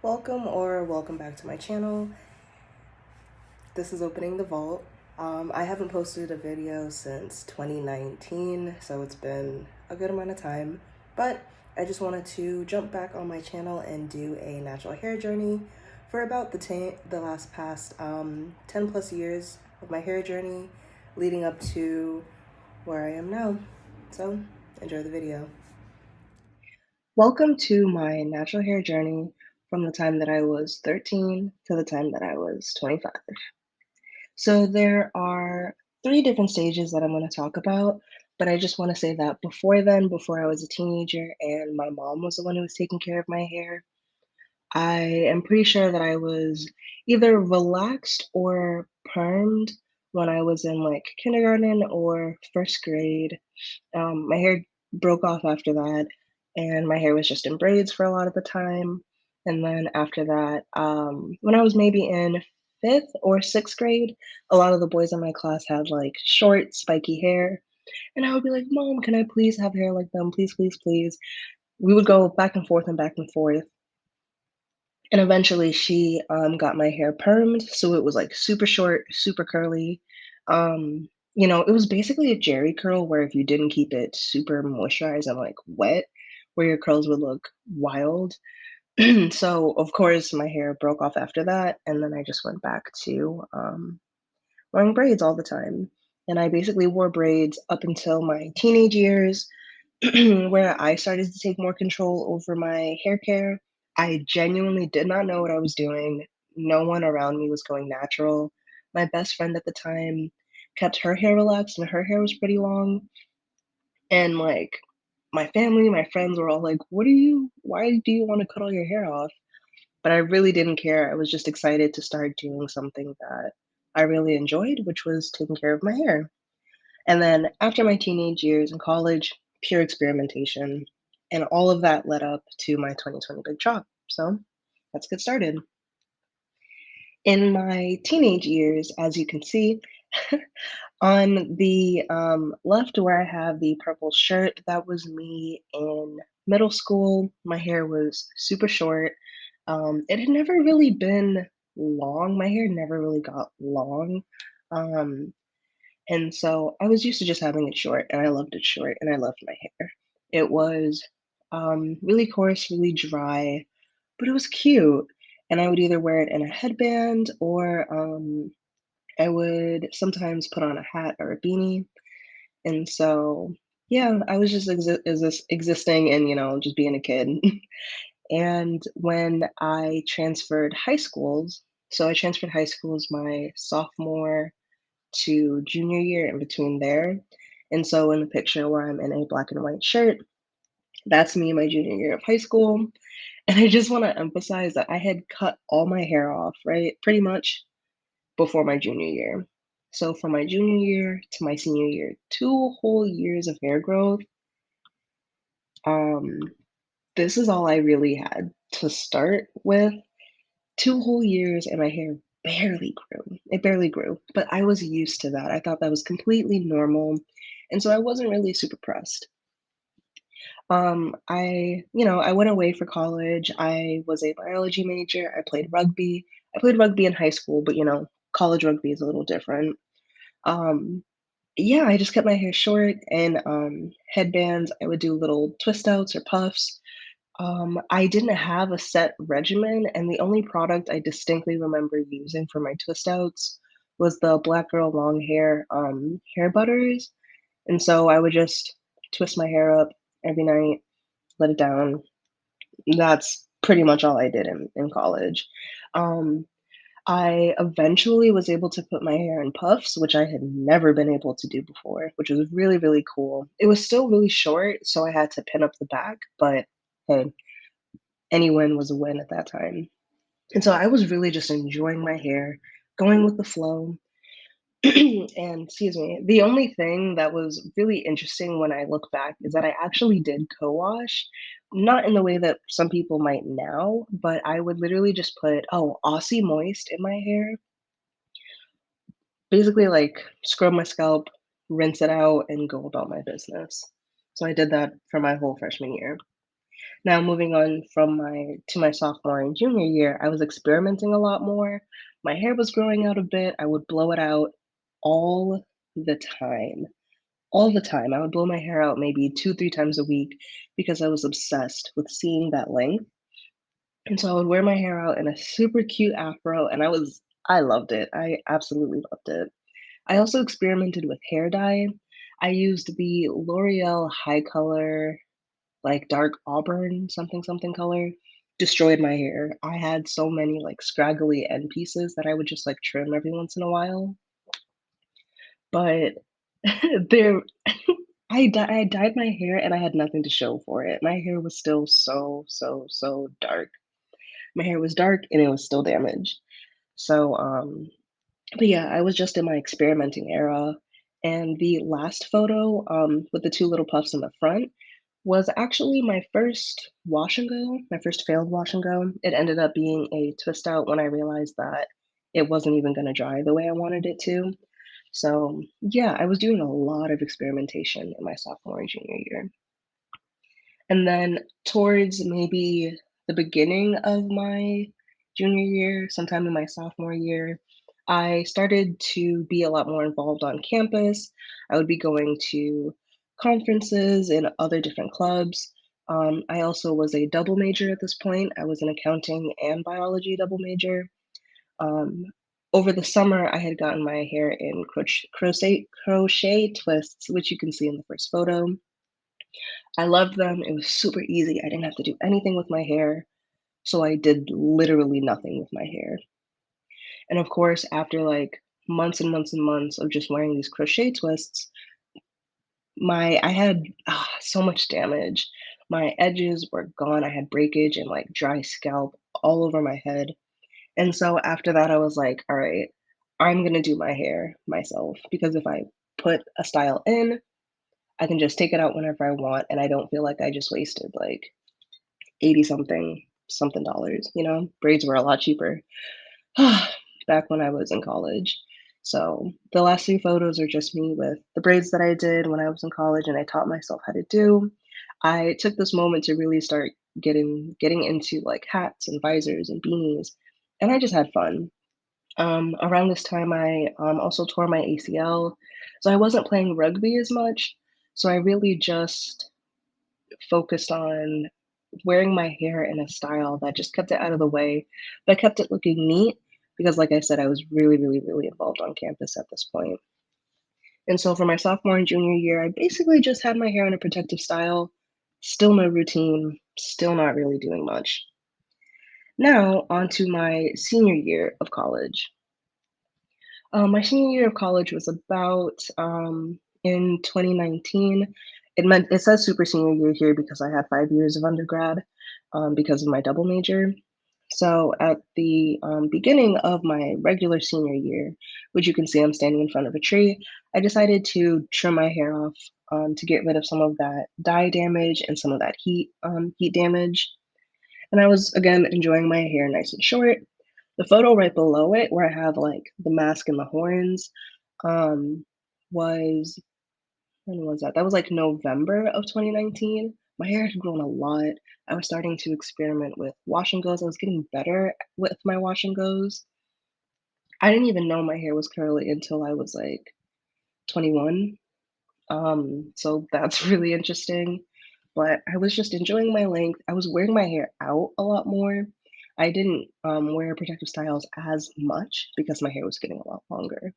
Welcome back to my channel. This is Opening the Vault. I haven't posted a video since 2019, so it's been a good amount of time, but I just wanted to jump back on my channel and do a natural hair journey for about the last past 10 plus years of my hair journey leading up to where I am now. So enjoy the video. Welcome to my natural hair journey from the time that I was 13 to the time that I was 25. So there are three different stages that I'm going to talk about, but I just want to say that before then, before I was a teenager and my mom was the one who was taking care of my hair, I am pretty sure that I was either relaxed or permed when I was in like kindergarten or first grade. My hair broke off after that, and my hair was just in braids for a lot of the time. And then after that, when I was maybe in fifth or sixth grade, a lot of the boys in my class had like short, spiky hair. And I would be like, Mom, can I please have hair like them? Please, please, please. We would go back and forth and back and forth. And eventually she got my hair permed. So it was like super short, super curly. It was basically a jerry curl where if you didn't keep it super moisturized and like wet, where your curls would look wild. So of course my hair broke off after that, and then I just went back to wearing braids all the time. And I basically wore braids up until my teenage years, where I started to take more control over my hair care. I genuinely did not know what I was doing. No one around me was going natural. My best friend at the time kept her hair relaxed and her hair was pretty long. And like my family, my friends were all like, why do you want to cut all your hair off? But I really didn't care. I was just excited to start doing something that I really enjoyed, which was taking care of my hair. And then after my teenage years in college, pure experimentation. And all of that led up to my 2020 big chop. So let's get started. In my teenage years, as you can see, on the left where I have the purple shirt, that was me in middle school. My hair was super short. It had never really been long. My hair never really got long. Um, and so I was used to just having it short, and I loved it short, and I loved my hair. It was really coarse, really dry, but it was cute. And I would either wear it in a headband or I would sometimes put on a hat or a beanie. And so, yeah, I was just existing and, just being a kid. And when I transferred high schools, so I transferred high schools my sophomore to junior year in between there. And so in the picture where I'm in a black and white shirt, that's me my junior year of high school. And I just want to emphasize that I had cut all my hair off, right? Pretty much before my junior year. So from my junior year to my senior year, 2 whole years of hair growth. Um, this is all I really had to start with. 2 whole years and my hair barely grew. It barely grew, but I was used to that. I thought that was completely normal. And so I wasn't really super pressed. I went away for college. I was a biology major. I played rugby. I played rugby in high school, but college rugby is a little different. Um, yeah, I just kept my hair short and headbands. I would do little twist outs or puffs. I didn't have a set regimen, and the only product I distinctly remember using for my twist outs was the Black Girl Long Hair hair butters. And so I would just twist my hair up every night, let it down. That's pretty much all I did in college. Um, I eventually was able to put my hair in puffs, which I had never been able to do before, which was really, really cool. It was still really short, so I had to pin up the back, but hey, any win was a win at that time. And so I was really just enjoying my hair, going with the flow. And excuse me, the only thing that was really interesting when I look back is that I actually did co-wash, not in the way that some people might now, but I would literally just put, Aussie Moist in my hair, basically like scrub my scalp, rinse it out, and go about my business. So I did that for my whole freshman year. Now moving on from my to my sophomore and junior year, I was experimenting a lot more. My hair was growing out a bit. I would blow it out all the time. All the time. I would blow my hair out maybe 2, 3 times a week because I was obsessed with seeing that length. And so I would wear my hair out in a super cute afro, and I loved it. I absolutely loved it. I also experimented with hair dye. I used the L'Oreal High Color, like, dark auburn something something color. Destroyed my hair. I had so many, like, scraggly end pieces that I would just, like, trim every once in a while. But there I dyed my hair and I had nothing to show for it. My hair was still so, so, so dark. My hair was dark and it was still damaged. So, but yeah, I was just in my experimenting era. And the last photo, with the two little puffs in the front, was actually my first wash and go, my first failed wash and go. It ended up being a twist out when I realized that it wasn't even going to dry the way I wanted it to. So, yeah, I was doing a lot of experimentation in my sophomore and junior year. And then towards maybe the beginning of my junior year, sometime in my sophomore year, I started to be a lot more involved on campus. I would be going to conferences and other different clubs. I also was a double major at this point. I was an accounting and biology double major. Um, Over the summer, I had gotten my hair in crochet twists, which you can see in the first photo. I loved them. It was super easy. I didn't have to do anything with my hair, so I did literally nothing with my hair. And of course, after like months and months and months of just wearing these crochet twists, my I had so much damage. My edges were gone. I had breakage and like dry scalp all over my head. And so after that, I was like, all right, I'm gonna do my hair myself because if I put a style in, I can just take it out whenever I want, and I don't feel like I just wasted like 80 something dollars, you know? Braids were a lot cheaper back when I was in college. So the last 3 photos are just me with the braids that I did when I was in college and I taught myself how to do. I took this moment to really start getting into, like, hats and visors and beanies, and I just had fun. Around this time, I, also tore my ACL, so I wasn't playing rugby as much, so I really just focused on wearing my hair in a style that just kept it out of the way, but kept it looking neat because, like I said, I was really, really, really involved on campus at this point. And so for my sophomore and junior year, I basically just had my hair in a protective style, still no routine, still not really doing much. Now, on to my senior year of college. My senior year of college was about in 2019. It says super senior year here because I had 5 years of undergrad because of my double major. So at the beginning of my regular senior year, which you can see I'm standing in front of a tree, I decided to trim my hair off to get rid of some of that dye damage and some of that heat damage. And I was again enjoying my hair nice and short. The photo right below it, where I have, like, the mask and the horns, um, was when was that? That was, like, November of 2019. My hair had grown a lot. I was starting to experiment with wash and goes. I was getting better with my wash and goes. I didn't even know my hair was curly until I was, like, 21. So that's really interesting. But I was just enjoying my length. I was wearing my hair out a lot more. I didn't wear protective styles as much because my hair was getting a lot longer.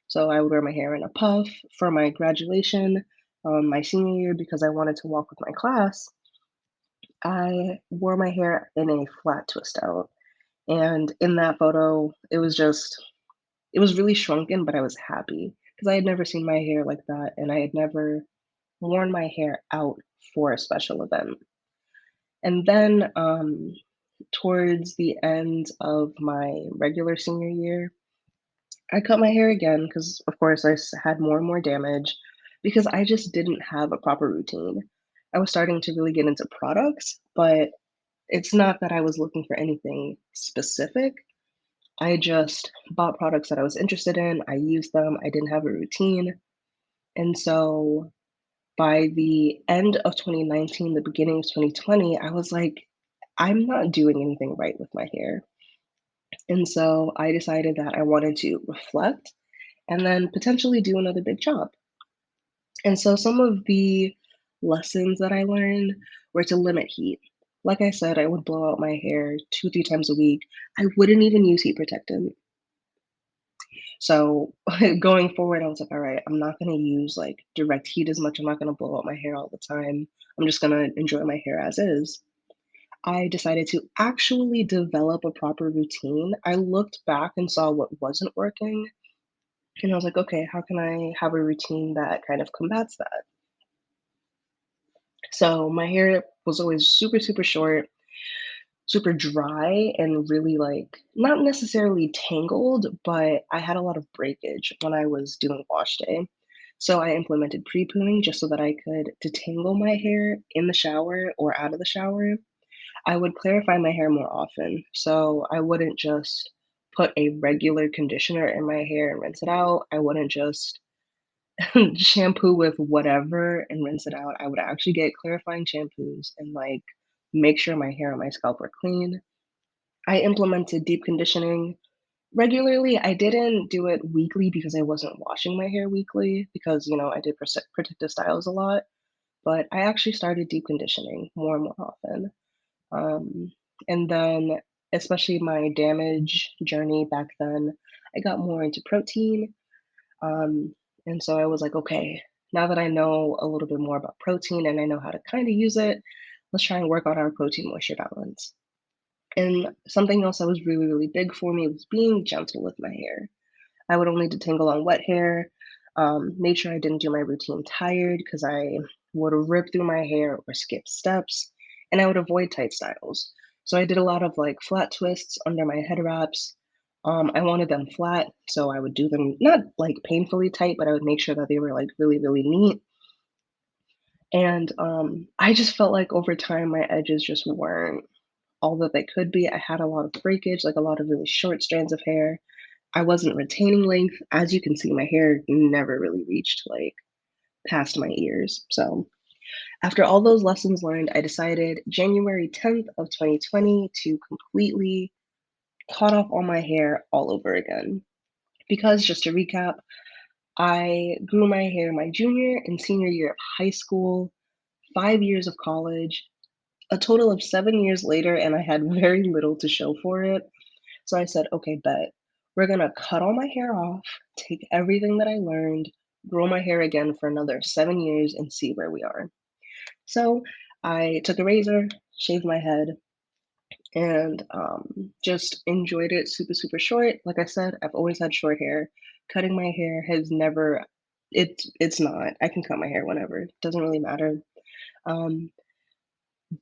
So I would wear my hair in a puff for my graduation, my senior year, because I wanted to walk with my class. I wore my hair in a flat twist out. And in that photo, it was really shrunken, but I was happy because I had never seen my hair like that and I had never worn my hair out for a special event. And then, towards the end of my regular senior year, I cut my hair again because, of course, had more and more damage because I just didn't have a proper routine. I was starting to really get into products, but it's not that I was looking for anything specific. I just bought products that I was interested in. I used them. I didn't have a routine. And so By the end of 2019, the beginning of 2020, I was like, I'm not doing anything right with my hair. And so I decided that I wanted to reflect and then potentially do another big job. And so some of the lessons that I learned were to limit heat. Like I said, I would blow out my hair 2, 3 times a week. I wouldn't even use heat protectant. So going forward, I was like, all right, I'm not gonna use like direct heat as much. I'm not gonna blow out my hair all the time. I'm just gonna enjoy my hair as is. I decided to actually develop a proper routine. I looked back and saw what wasn't working, and I was like, okay, how can I have a routine that kind of combats that? So my hair was always super, super short, super dry, and really like not necessarily tangled, but I had a lot of breakage when I was doing wash day. So I implemented pre-pooing just so that I could detangle my hair in the shower or out of the shower. I would clarify my hair more often. So I wouldn't just put a regular conditioner in my hair and rinse it out. I wouldn't just shampoo with whatever and rinse it out. I would actually get clarifying shampoos and like make sure my hair and my scalp were clean. I implemented deep conditioning regularly. I didn't do it weekly because I wasn't washing my hair weekly because, I did protective styles a lot, but I actually started deep conditioning more and more often. Um, and then, especially my damage journey back then, I got more into protein. Um, and so I was like, okay, now that I know a little bit more about protein and I know how to kind of use it, let's try and work on our protein moisture balance. And something else that was really, really big for me was being gentle with my hair. I would only detangle on wet hair, made sure I didn't do my routine tired because I would rip through my hair or skip steps, and I would avoid tight styles. So I did a lot of like flat twists under my head wraps. I wanted them flat, so I would do them not like painfully tight, but I would make sure that they were like really, really neat. And I just felt like over time my edges just weren't all that they could be. I had a lot of breakage, like a lot of really short strands of hair. I wasn't retaining length. As you can see, my hair never really reached like past my ears. So after all those lessons learned, I decided January 10th of 2020 to completely cut off all my hair all over again. Because just to recap, I grew my hair my junior and senior year of high school, 5 years of college, a total of 7 years later, and I had very little to show for it. So I said, okay, bet. We're gonna cut all my hair off, take everything that I learned, grow my hair again for another 7 years, and see where we are. So I took a razor, shaved my head, and just enjoyed it super, super short. Like I said, I've always had short hair. Cutting my hair has never, it's not. I can cut my hair whenever. It doesn't really matter. Um,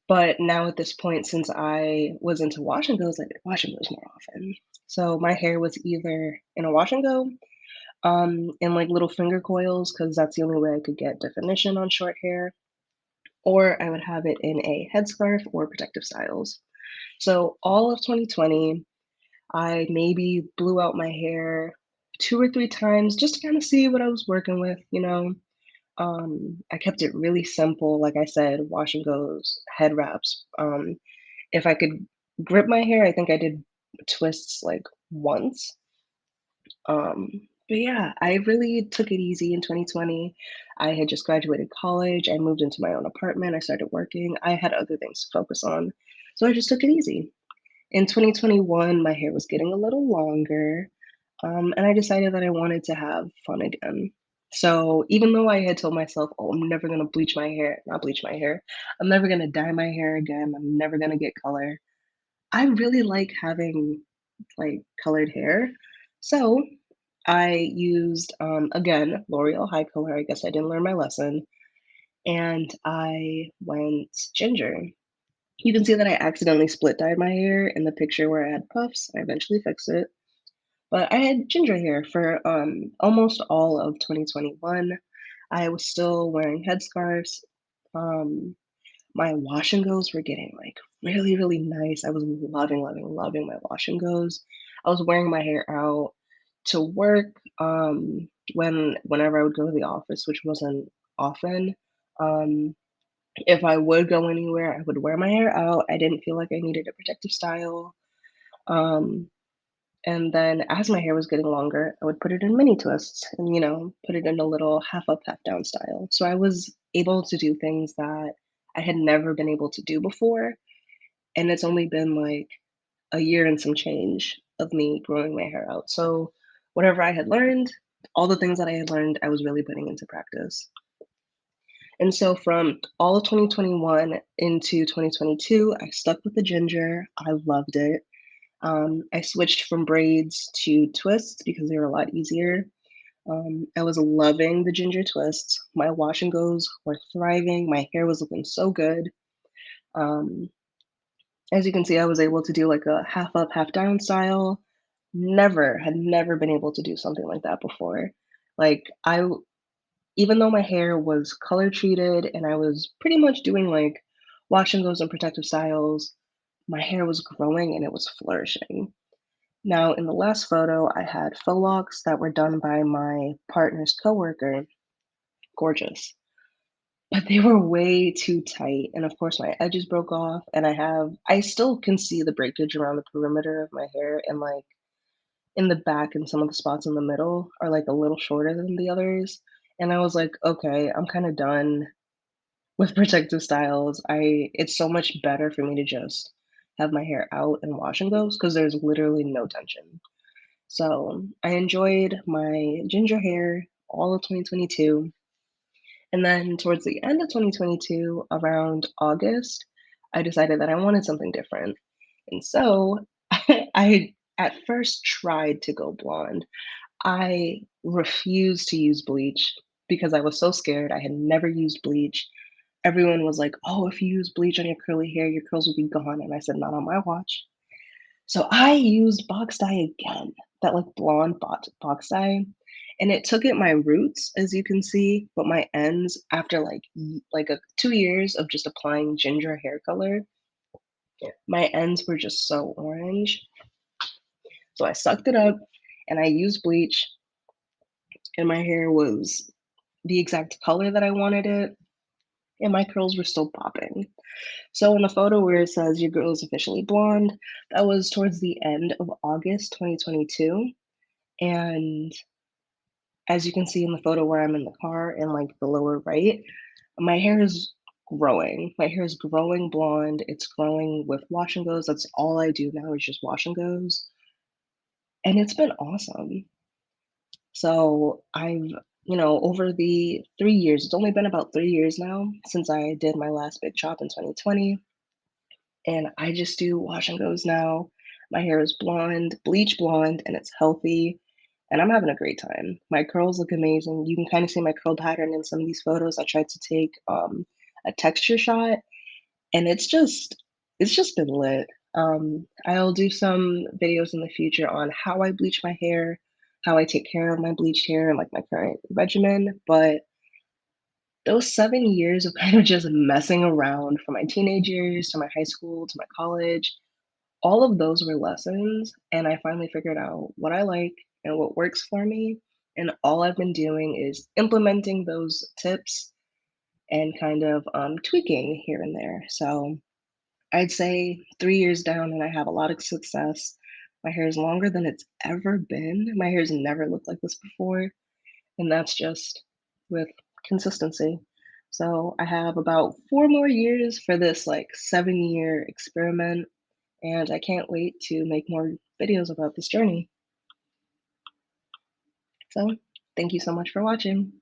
but now at this point, since I was into wash and goes, I did wash and goes more often. So my hair was either in a wash and go, in like little finger coils, because that's the only way I could get definition on short hair, or I would have it in a headscarf or protective styles. So all of 2020, I maybe blew out my hair 2 or 3 times just to kind of see what I was working with. I kept it really simple, like I said, wash and goes, head wraps. If I could grip my hair, I think I did twists like once. But yeah, I really took it easy in 2020. I had just graduated college. I moved into my own apartment. I started working. I had other things to focus on. So I just took it easy. In 2021, my hair was getting a little longer, and I decided that I wanted to have fun again. So even though I had told myself, oh, I'm never going to bleach my hair, not bleach my hair, I'm never going to dye my hair again, I'm never going to get color. I really like having like colored hair. So I used, again, L'Oreal High Color. I guess I didn't learn my lesson. And I went ginger. You can see that I accidentally split dyed my hair in the picture where I had puffs. I eventually fixed it. But I had ginger hair for almost all of 2021. I was still wearing headscarves. Um, my wash and goes were getting like really, really nice. I was loving, loving, loving my wash and goes. I was wearing my hair out to work whenever I would go to the office, which wasn't often. Um, if I would go anywhere, I would wear my hair out. I didn't feel like I needed a protective style. Um, and then as my hair was getting longer, I would put it in mini twists and, put it in a little half up, half down style. So I was able to do things that I had never been able to do before. And it's only been like a year and some change of me growing my hair out. So whatever I had learned, all the things that I had learned, I was really putting into practice. And so from all of 2021 into 2022, I stuck with the ginger. I loved it. I switched from braids to twists because they were a lot easier. I was loving the ginger twists. My wash and goes were thriving. My hair was looking so good. Um, as you can see, I was able to do like a half up, half down style. Never been able to do something like that before. Like even though my hair was color treated and I was pretty much doing like wash and goes and protective styles, my hair was growing and it was flourishing. Now, in the last photo, I had faux locks that were done by my partner's coworker. Gorgeous. But they were way too tight. And of course, my edges broke off. And I still can see the breakage around the perimeter of my hair. And like in the back and some of the spots in the middle are like a little shorter than the others. And I was like, okay, I'm kind of done with protective styles. It's so much better for me to just have my hair out and wash and goes because there's literally no tension. So I enjoyed my ginger hair all of 2022. And then towards the end of 2022, around August, I decided that I wanted something different. And so I at first tried to go blonde. I refused to use bleach because I was so scared. I had never used bleach. Everyone was like, "Oh, if you use bleach on your curly hair, your curls will be gone." And I said, "Not on my watch." So I used box dye again, that like blonde box dye, and it took it my roots, as you can see, but my ends after like 2 years of just applying ginger hair color, my ends were just so orange. So I sucked it up and I used bleach, and my hair was the exact color that I wanted it, and my curls were still popping. So in the photo where it says your girl is officially blonde, that was towards the end of August 2022. And as you can see in the photo where I'm in the car in like the lower right, my hair is growing. My hair is growing blonde. It's growing with wash and goes. That's all I do now is just wash and goes. And it's been awesome. So over the 3 years, it's only been about 3 years now since I did my last big chop in 2020. And I just do wash and goes now. My hair is blonde, bleach blonde, and it's healthy. And I'm having a great time. My curls look amazing. You can kind of see my curl pattern in some of these photos. I tried to take a texture shot, and it's just been lit. I'll do some videos in the future on how I bleach my hair, how I take care of my bleached hair, and like my current regimen. But those 7 years of kind of just messing around from my teenage years to my high school to my college, all of those were lessons, and I finally figured out what I like and what works for me, and all I've been doing is implementing those tips and kind of, tweaking here and there. So, I'd say 3 years down and I have a lot of success. My hair is longer than it's ever been. My hair's never looked like this before, and that's just with consistency. So, I have about 4 more years for this, like, 7-year experiment, and I can't wait to make more videos about this journey. So, thank you so much for watching.